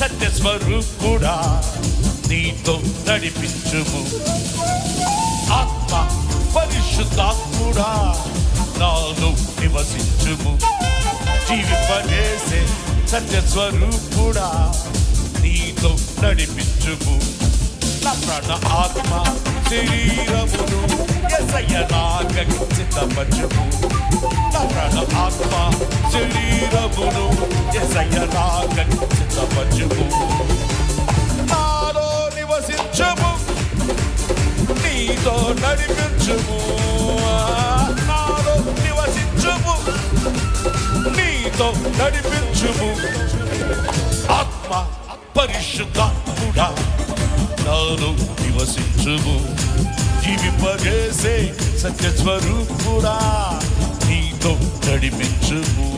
సత్య స్వరూపుడా నీతో నడిపించుము. ఆత్మ పరిశుద్ధాత్ముడా నాలో నివసించుము. జీవింపజేసే సత్య స్వరూపుడా నీతో నడిపించుము. నా ప్రాణ ఆత్మ శరీరమును యేసయ్య నాకై సిద్ధపరచుము. నా ప్రాణ ఆత్మ శరీరమును యేసయ్య నాకై సిద్ధపరచుము. నాలో నివసించుము, నీతో నడిపించుము. నాలో నివసించుము, నీతో నడిపించుము. ఆత్మ పరిశుద్ధాత్ముడా నాలో నివసించుము. జీవింపజేసే సత్య స్వరూపుడా నీతో నడిపించుము.